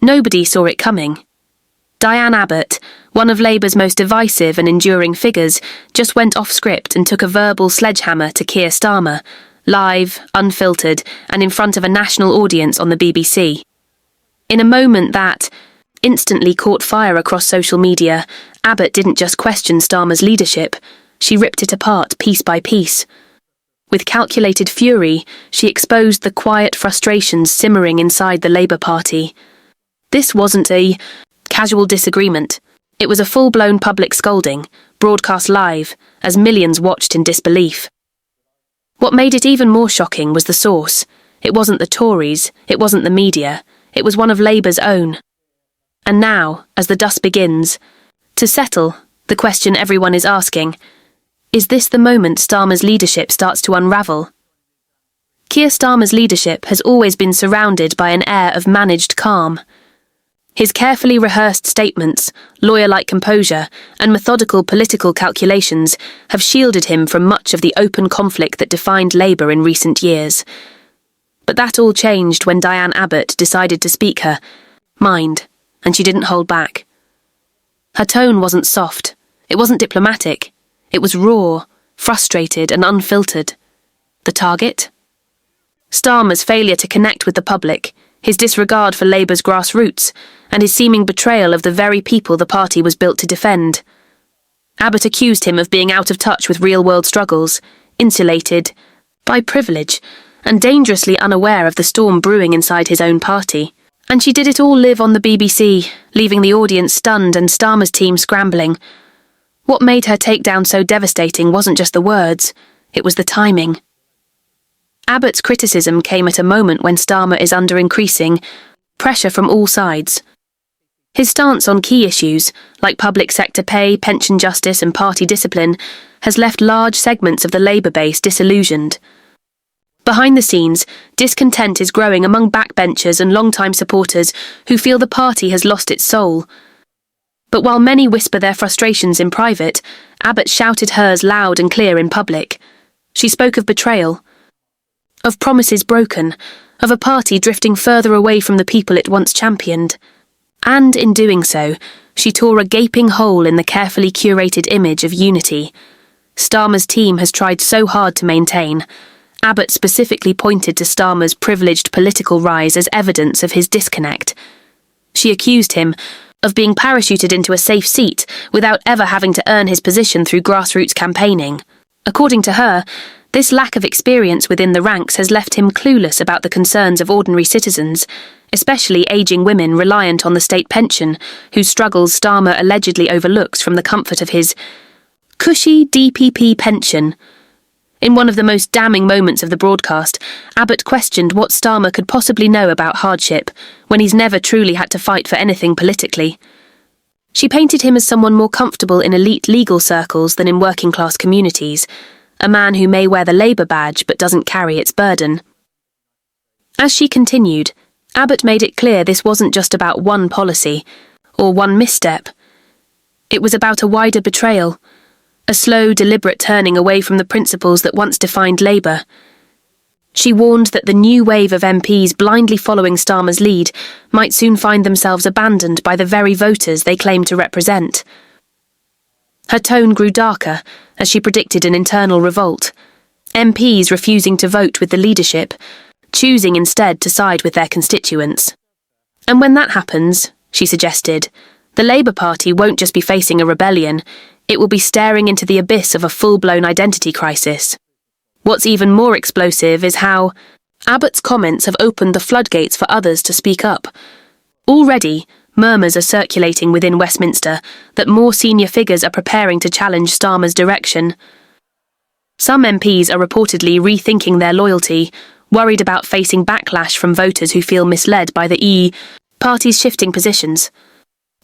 Nobody saw it coming. Diane Abbott, one of Labour's most divisive and enduring figures, just went off script and took a verbal sledgehammer to Keir Starmer, live, unfiltered, and in front of a national audience on the BBC. In a moment that instantly caught fire across social media, Abbott didn't just question Starmer's leadership, she ripped it apart piece by piece. With calculated fury, she exposed the quiet frustrations simmering inside the Labour Party. This wasn't a casual disagreement. It was a full-blown public scolding, broadcast live, as millions watched in disbelief. What made it even more shocking was the source. It wasn't the Tories, it wasn't the media, it was one of Labour's own. And now, as the dust begins to settle, the question everyone is asking, is this the moment Starmer's leadership starts to unravel? Keir Starmer's leadership has always been surrounded by an air of managed calm. His carefully rehearsed statements, lawyer-like composure, and methodical political calculations have shielded him from much of the open conflict that defined Labour in recent years. But that all changed when Diane Abbott decided to speak her mind, and she didn't hold back. Her tone wasn't soft, it wasn't diplomatic, it was raw, frustrated, and unfiltered. The target? Starmer's failure to connect with the public, his disregard for Labour's grassroots, and his seeming betrayal of the very people the party was built to defend. Abbott accused him of being out of touch with real-world struggles, insulated by privilege, and dangerously unaware of the storm brewing inside his own party. And she did it all live on the BBC, leaving the audience stunned and Starmer's team scrambling. What made her takedown so devastating wasn't just the words, it was the timing. Abbott's criticism came at a moment when Starmer is under increasing pressure from all sides. His stance on key issues, like public sector pay, pension justice and party discipline, has left large segments of the Labour base disillusioned. Behind the scenes, discontent is growing among backbenchers and long-time supporters who feel the party has lost its soul. But while many whisper their frustrations in private, Abbott shouted hers loud and clear in public. She spoke of betrayal, of promises broken, of a party drifting further away from the people it once championed. And in doing so, she tore a gaping hole in the carefully curated image of unity Starmer's team has tried so hard to maintain. Abbott specifically pointed to Starmer's privileged political rise as evidence of his disconnect. She accused him of being parachuted into a safe seat without ever having to earn his position through grassroots campaigning. According to her, this lack of experience within the ranks has left him clueless about the concerns of ordinary citizens, especially ageing women reliant on the state pension, whose struggles Starmer allegedly overlooks from the comfort of his cushy DPP pension. In one of the most damning moments of the broadcast, Abbott questioned what Starmer could possibly know about hardship when he's never truly had to fight for anything politically. She painted him as someone more comfortable in elite legal circles than in working-class communities, a man who may wear the Labour badge but doesn't carry its burden. As she continued, Abbott made it clear this wasn't just about one policy or one misstep. It was about a wider betrayal, a slow, deliberate turning away from the principles that once defined Labour. She warned that the new wave of MPs blindly following Starmer's lead might soon find themselves abandoned by the very voters they claim to represent. Her tone grew darker as she predicted an internal revolt, MPs refusing to vote with the leadership, choosing instead to side with their constituents. And when that happens, she suggested, the Labour Party won't just be facing a rebellion, it will be staring into the abyss of a full-blown identity crisis. What's even more explosive is how Abbott's comments have opened the floodgates for others to speak up. Already, murmurs are circulating within Westminster that more senior figures are preparing to challenge Starmer's direction. Some MPs are reportedly rethinking their loyalty, worried about facing backlash from voters who feel misled by the party's shifting positions.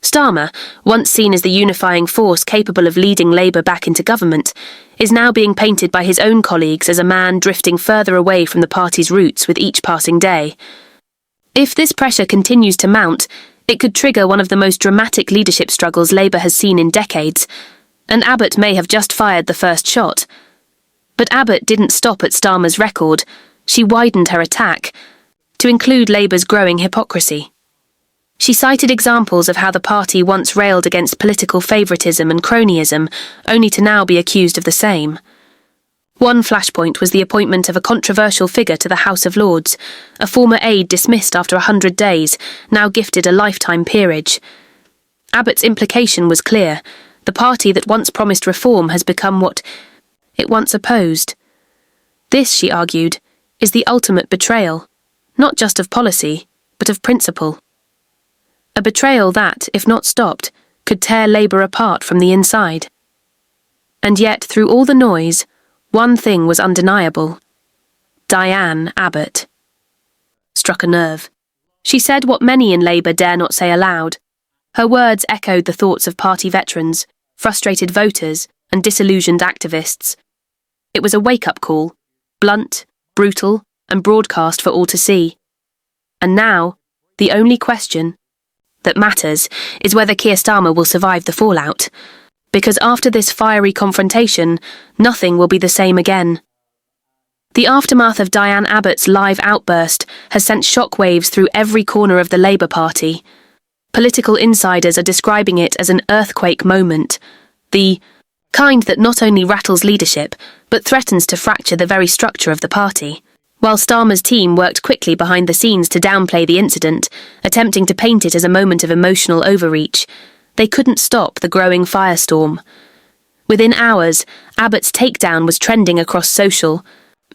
Starmer, once seen as the unifying force capable of leading Labour back into government, is now being painted by his own colleagues as a man drifting further away from the party's roots with each passing day. If this pressure continues to mount, it could trigger one of the most dramatic leadership struggles Labour has seen in decades, and Abbott may have just fired the first shot. But Abbott didn't stop at Starmer's record. She widened her attack to include Labour's growing hypocrisy. She cited examples of how the party once railed against political favouritism and cronyism, only to now be accused of the same. One flashpoint was the appointment of a controversial figure to the House of Lords, a former aide dismissed after 100 days, now gifted a lifetime peerage. Abbott's implication was clear. The party that once promised reform has become what it once opposed. This, she argued, is the ultimate betrayal, not just of policy, but of principle. A betrayal that, if not stopped, could tear Labour apart from the inside. And yet, through all the noise, one thing was undeniable. Diane Abbott. Struck a nerve. She said what many in Labour dare not say aloud. Her words echoed the thoughts of party veterans, frustrated voters, and disillusioned activists. It was a wake-up call, blunt, brutal, and broadcast for all to see. And now, the only question that matters is whether Keir Starmer will survive the fallout. Because after this fiery confrontation, nothing will be the same again. The aftermath of Diane Abbott's live outburst has sent shockwaves through every corner of the Labour Party. Political insiders are describing it as an earthquake moment, the kind that not only rattles leadership, but threatens to fracture the very structure of the party. While Starmer's team worked quickly behind the scenes to downplay the incident, attempting to paint it as a moment of emotional overreach, they couldn't stop the growing firestorm. Within hours, Abbott's takedown was trending across social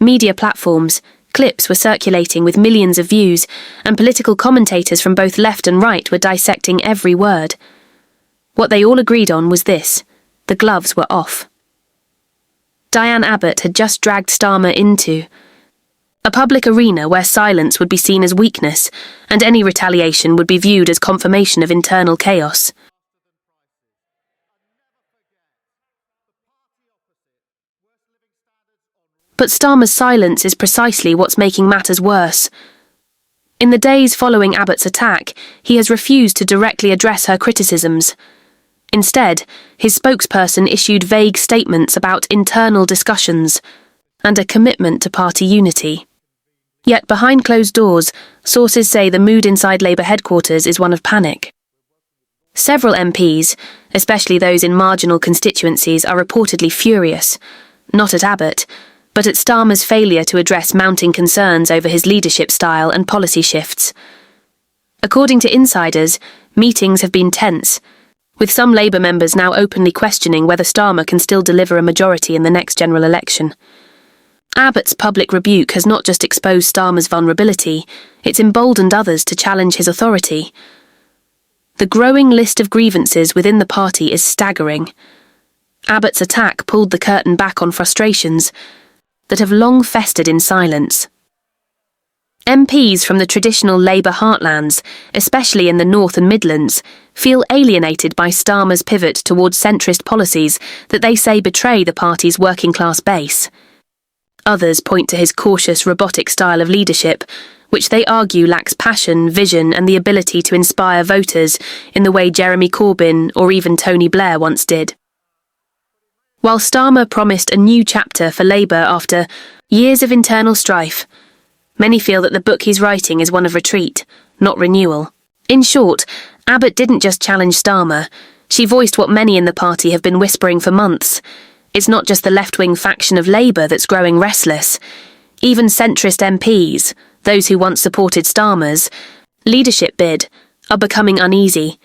media platforms, clips were circulating with millions of views, and political commentators from both left and right were dissecting every word. What they all agreed on was this: the gloves were off. Diane Abbott had just dragged Starmer into a public arena where silence would be seen as weakness, and any retaliation would be viewed as confirmation of internal chaos. But Starmer's silence is precisely what's making matters worse. In the days following Abbott's attack, he has refused to directly address her criticisms. Instead, his spokesperson issued vague statements about internal discussions and a commitment to party unity. Yet behind closed doors, sources say the mood inside Labour headquarters is one of panic. Several MPs, especially those in marginal constituencies, are reportedly furious, not at Abbott, but at Starmer's failure to address mounting concerns over his leadership style and policy shifts. According to insiders, meetings have been tense, with some Labour members now openly questioning whether Starmer can still deliver a majority in the next general election. Abbott's public rebuke has not just exposed Starmer's vulnerability, it's emboldened others to challenge his authority. The growing list of grievances within the party is staggering. Abbott's attack pulled the curtain back on frustrations that have long festered in silence. MPs from the traditional Labour heartlands, especially in the North and Midlands, feel alienated by Starmer's pivot towards centrist policies that they say betray the party's working-class base. Others point to his cautious, robotic style of leadership, which they argue lacks passion, vision, and the ability to inspire voters in the way Jeremy Corbyn or even Tony Blair once did. While Starmer promised a new chapter for Labour after years of internal strife, many feel that the book he's writing is one of retreat, not renewal. In short, Abbott didn't just challenge Starmer, she voiced what many in the party have been whispering for months. It's not just the left-wing faction of Labour that's growing restless. Even centrist MPs, those who once supported Starmer's leadership bid, are becoming uneasy.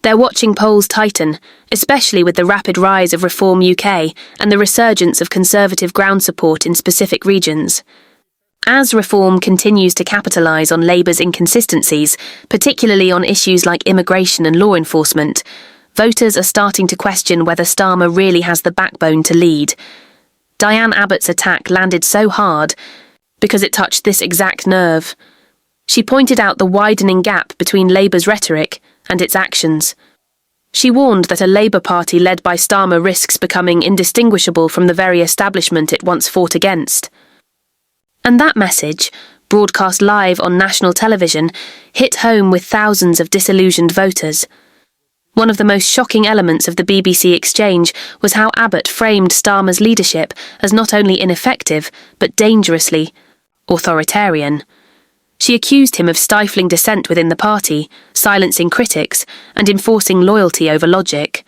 They're watching polls tighten, especially with the rapid rise of Reform UK and the resurgence of Conservative ground support in specific regions. As Reform continues to capitalise on Labour's inconsistencies, particularly on issues like immigration and law enforcement, voters are starting to question whether Starmer really has the backbone to lead. Diane Abbott's attack landed so hard because it touched this exact nerve. She pointed out the widening gap between Labour's rhetoric and its actions. She warned that a Labour Party led by Starmer risks becoming indistinguishable from the very establishment it once fought against. And that message, broadcast live on national television, hit home with thousands of disillusioned voters. One of the most shocking elements of the BBC exchange was how Abbott framed Starmer's leadership as not only ineffective, but dangerously authoritarian. She accused him of stifling dissent within the party, silencing critics, and enforcing loyalty over logic.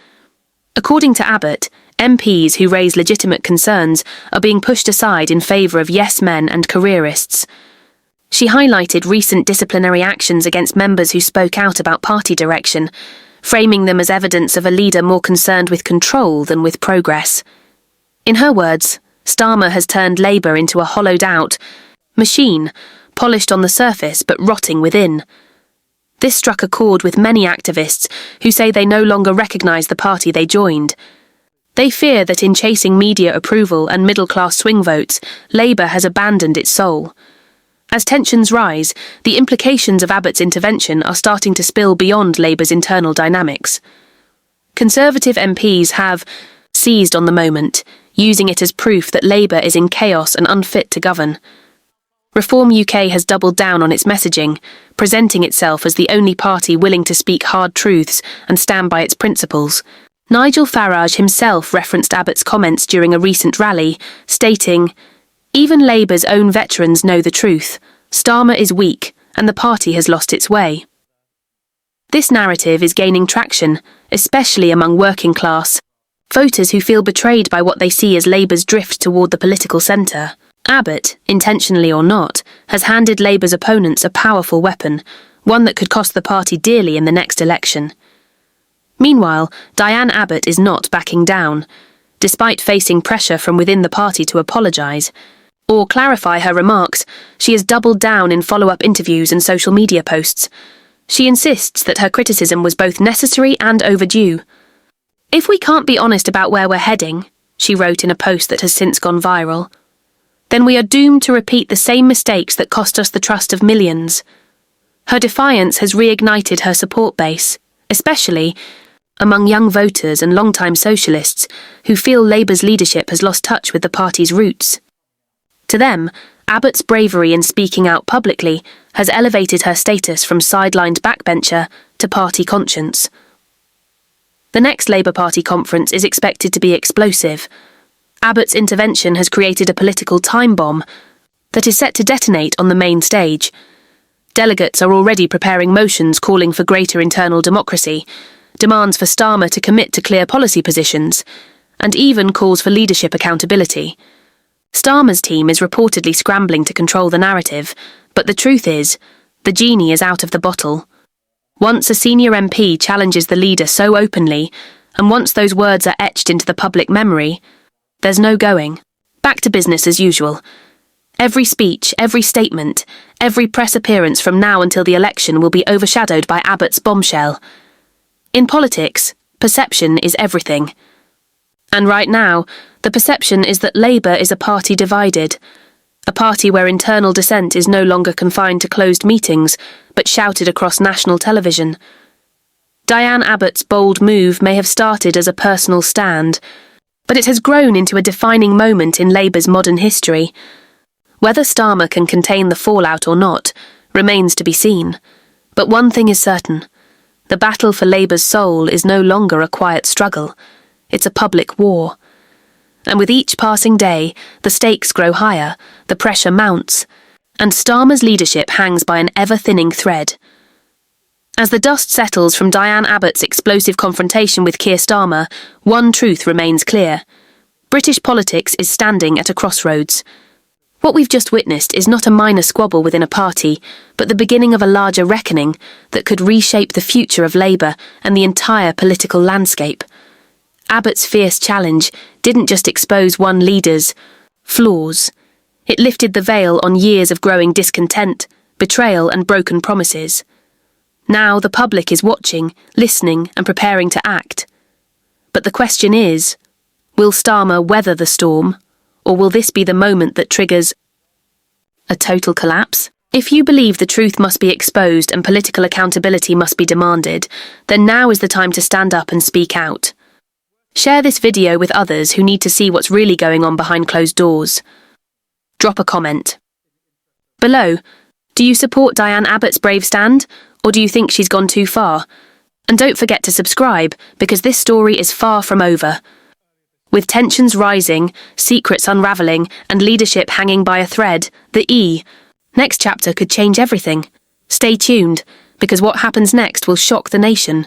According to Abbott, MPs who raise legitimate concerns are being pushed aside in favour of yes-men and careerists. She highlighted recent disciplinary actions against members who spoke out about party direction, framing them as evidence of a leader more concerned with control than with progress. In her words, Starmer has turned Labour into a hollowed-out machine, polished on the surface but rotting within. This struck a chord with many activists who say they no longer recognise the party they joined. They fear that in chasing media approval and middle-class swing votes, Labour has abandoned its soul. As tensions rise, the implications of Abbott's intervention are starting to spill beyond Labour's internal dynamics. Conservative MPs have seized on the moment, using it as proof that Labour is in chaos and unfit to govern. Reform UK has doubled down on its messaging, presenting itself as the only party willing to speak hard truths and stand by its principles. Nigel Farage himself referenced Abbott's comments during a recent rally, stating, "Even Labour's own veterans know the truth. Starmer is weak, and the party has lost its way." This narrative is gaining traction, especially among working-class voters who feel betrayed by what they see as Labour's drift toward the political centre. Abbott, intentionally or not, has handed Labour's opponents a powerful weapon, one that could cost the party dearly in the next election. Meanwhile, Diane Abbott is not backing down, despite facing pressure from within the party to apologise or clarify her remarks. She has doubled down in follow-up interviews and social media posts. She insists that her criticism was both necessary and overdue. "If we can't be honest about where we're heading," she wrote in a post that has since gone viral, "then we are doomed to repeat the same mistakes that cost us the trust of millions." Her defiance has reignited her support base, especially among young voters and long-time socialists who feel Labour's leadership has lost touch with the party's roots. To them, Abbott's bravery in speaking out publicly has elevated her status from sidelined backbencher to party conscience. The next Labour Party conference is expected to be explosive. Abbott's intervention has created a political time bomb that is set to detonate on the main stage. Delegates are already preparing motions calling for greater internal democracy, demands for Starmer to commit to clear policy positions, and even calls for leadership accountability. Starmer's team is reportedly scrambling to control the narrative, but the truth is, the genie is out of the bottle. Once a senior MP challenges the leader so openly, and once those words are etched into the public memory, there's no going. Back to business as usual. Every speech, every statement, every press appearance from now until the election will be overshadowed by Abbott's bombshell. In politics, perception is everything. And right now, the perception is that Labour is a party divided, a party where internal dissent is no longer confined to closed meetings, but shouted across national television. Diane Abbott's bold move may have started as a personal stand, but it has grown into a defining moment in Labour's modern history. Whether Starmer can contain the fallout or not remains to be seen. But one thing is certain. The battle for Labour's soul is no longer a quiet struggle. It's a public war. And with each passing day, the stakes grow higher, the pressure mounts, and Starmer's leadership hangs by an ever-thinning thread. As the dust settles from Diane Abbott's explosive confrontation with Keir Starmer, one truth remains clear. British politics is standing at a crossroads. What we've just witnessed is not a minor squabble within a party, but the beginning of a larger reckoning that could reshape the future of Labour and the entire political landscape. Abbott's fierce challenge didn't just expose one leader's flaws. It lifted the veil on years of growing discontent, betrayal and broken promises. Now the public is watching, listening and preparing to act. But the question is, will Starmer weather the storm, or will this be the moment that triggers a total collapse? If you believe the truth must be exposed and political accountability must be demanded, then now is the time to stand up and speak out. Share this video with others who need to see what's really going on behind closed doors. Drop a comment. Below, do you support Diane Abbott's brave stand, or do you think she's gone too far? And don't forget to subscribe, because this story is far from over. With tensions rising, secrets unravelling, and leadership hanging by a thread, the Next chapter could change everything. Stay tuned, because what happens next will shock the nation.